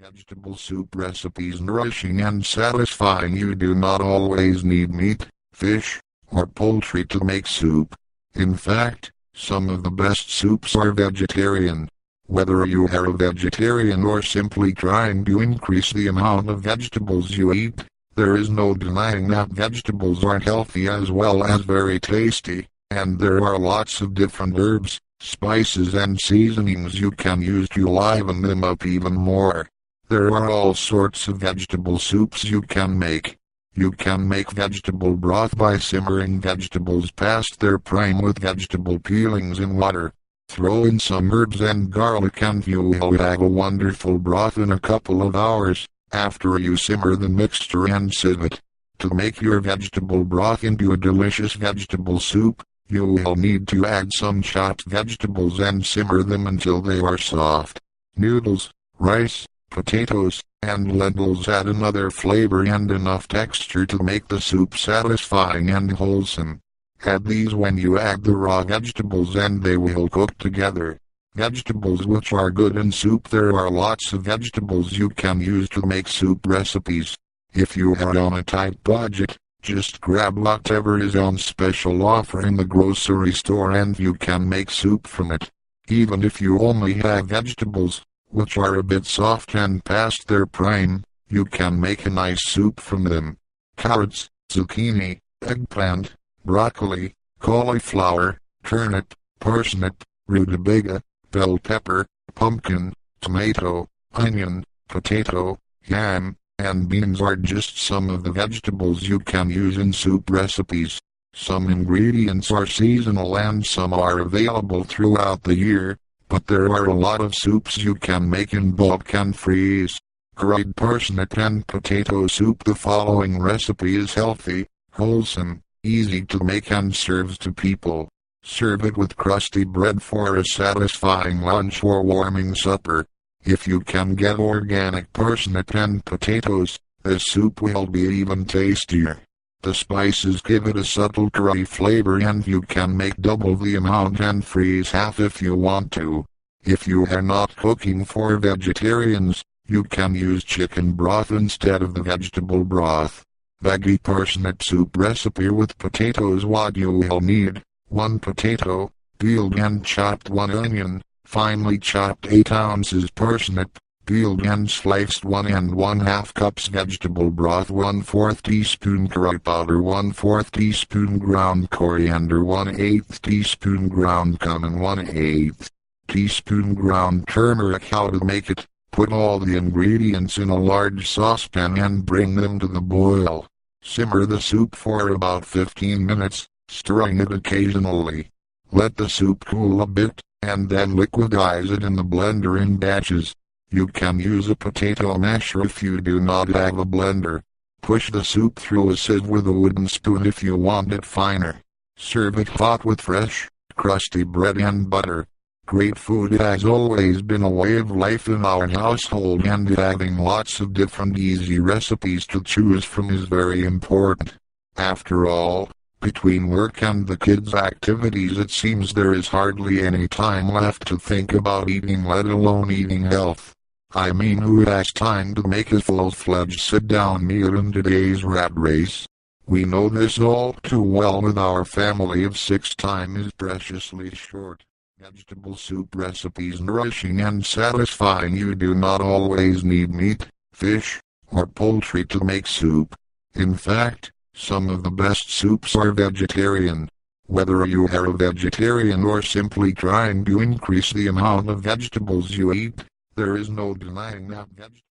Vegetable soup recipes nourishing and satisfying. You do not always need meat, fish, or poultry to make soup. In fact, some of the best soups are vegetarian. Whether you are a vegetarian or simply trying to increase the amount of vegetables you eat, there is no denying that vegetables are healthy as well as very tasty, and there are lots of different herbs, spices and seasonings you can use to liven them up even more. There are all sorts of vegetable soups you can make. You can make vegetable broth by simmering vegetables past their prime with vegetable peelings in water. Throw in some herbs and garlic and you will have a wonderful broth in a couple of hours, after you simmer the mixture and sieve it. To make your vegetable broth into a delicious vegetable soup, you will need to add some chopped vegetables and simmer them until they are soft. Noodles, rice, potatoes, and lentils add another flavor and enough texture to make the soup satisfying and wholesome. Add these when you add the raw vegetables and they will cook together. Vegetables which are good in soup. There are lots of vegetables you can use to make soup recipes. If you are on a tight budget, just grab whatever is on special offer in the grocery store and you can make soup from it. Even if you only have vegetables, which are a bit soft and past their prime, you can make a nice soup from them. Carrots, zucchini, eggplant, broccoli, cauliflower, turnip, parsnip, rutabaga, bell pepper, pumpkin, tomato, onion, potato, yam, and beans are just some of the vegetables you can use in soup recipes. Some ingredients are seasonal and some are available throughout the year, but there are a lot of soups you can make in bulk and freeze. Curried parsnip and potato soup. The following recipe is healthy, wholesome, easy to make and serves two people. Serve it with crusty bread for a satisfying lunch or warming supper. If you can get organic parsnip and potatoes, this soup will be even tastier. The spices give it a subtle curry flavor and you can make double the amount and freeze half if you want to. If you are not cooking for vegetarians, you can use chicken broth instead of the vegetable broth. Veggie parsnip soup recipe with potatoes. What you will need: 1 potato, peeled and chopped, 1 onion, finely chopped, 8 ounces parsnip, peeled and sliced, 1 and 1/2 cups vegetable broth, 1/4 teaspoon curry powder, 1/4 teaspoon ground coriander, 1/8 teaspoon ground cumin, 1/8 teaspoon ground turmeric. How to make it: put all the ingredients in a large saucepan and bring them to the boil. Simmer the soup for about 15 minutes, stirring it occasionally. Let the soup cool a bit, and then liquidize it in the blender in batches. You can use a potato masher if you do not have a blender. Push the soup through a sieve with a wooden spoon if you want it finer. Serve it hot with fresh, crusty bread and butter. Great food has always been a way of life in our household, and having lots of different easy recipes to choose from is very important. After all, between work and the kids' activities, it seems there is hardly any time left to think about eating, let alone eating health. I mean, who has time to make a full-fledged sit-down meal in today's rat race? We know this all too well with our family of 6. Time is preciously short. Vegetable soup recipes nourishing and satisfying. You do not always need meat, fish, or poultry to make soup. In fact, some of the best soups are vegetarian. Whether you are a vegetarian or simply trying to increase the amount of vegetables you eat, there is no denying that